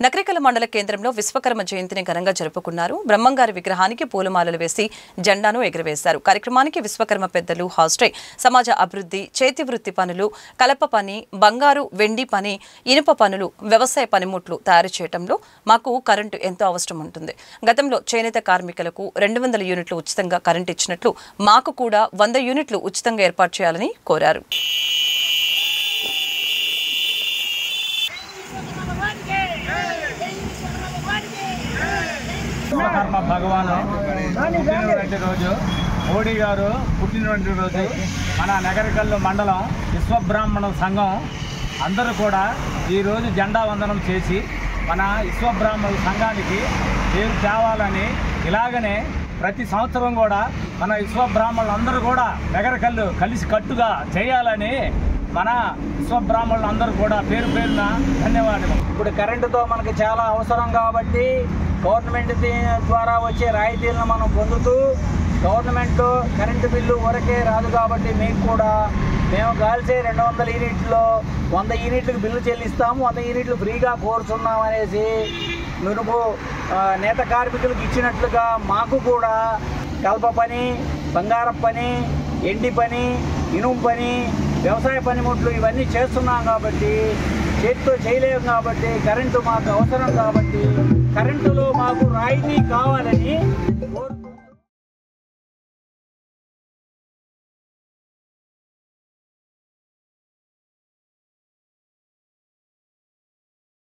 నకరికల మండల కేంద్రంలో విశ్వకర్మ జయంతిని ఘనంగా జరుపుకున్నారు. బ్రహ్మంగారి విగ్రహానికి పూలమాలలు వేసి జెండాను ఎగురవేశారు. కార్యక్రమానికి విశ్వకర్మ పెద్దలు హాజరై సమాజ అభివృద్ధి, చేతి వృత్తి పనులు, కలప పని, బంగారు, వెండి పని, ఇనుప పనులు, వ్యవసాయ పనిముట్లు తయారు చేయడంలో మాకు కరెంటు ఎంతో అవసరం ఉంటుంది. గతంలో చేనేత కార్మికులకు 200 యూనిట్లు ఉచితంగా కరెంటు ఇచ్చినట్లు మాకు కూడా 100 యూనిట్లు ఉచితంగా ఏర్పాటు చేయాలని కోరారు. విశ్వకర్మ భగవాను పుట్టినటువంటి రోజు, మోడీ గారు పుట్టినటువంటి రోజు మన నగరికల్లు మండలం విశ్వబ్రాహ్మణ సంఘం అందరూ కూడా ఈరోజు జెండా వందనం చేసి మన విశ్వబ్రాహ్మణ సంఘానికి పేరు తేవాలని, ఇలాగనే ప్రతి సంవత్సరం కూడా మన విశ్వబ్రాహ్మణులు అందరూ కూడా నగరికల్లు కలిసి కట్టుగా చేయాలని మన విశ్వబ్రాహ్మణులు అందరూ కూడా పేరు పేరున ధన్యవాదాలు. ఇప్పుడు కరెంటుతో మనకు చాలా అవసరం కాబట్టి గవర్నమెంట్ ద్వారా వచ్చే రాయితీలను మనం పొందుతూ, గవర్నమెంట్ కరెంటు బిల్లు వరకే రాదు కాబట్టి మీకు కూడా మేము కాల్చే 200 యూనిట్లో 100 యూనిట్లకు బిల్లు చెల్లిస్తాము, 100 యూనిట్లు ఫ్రీగా కోరుతున్నాం అనేసి నువ్వు నేత కార్మికులకు ఇచ్చినట్లుగా మాకు కూడా కలప పని, బంగారం పని, ఎండి పని, ఇనుము పని, వ్యవసాయ పనిముట్లు ఇవన్నీ చేస్తున్నాం కాబట్టి, చేతితో చేయలేము కాబట్టి కరెంటు మాకు అవసరం కాబట్టి కరెంటులో మాకు రాయితీ కావాలని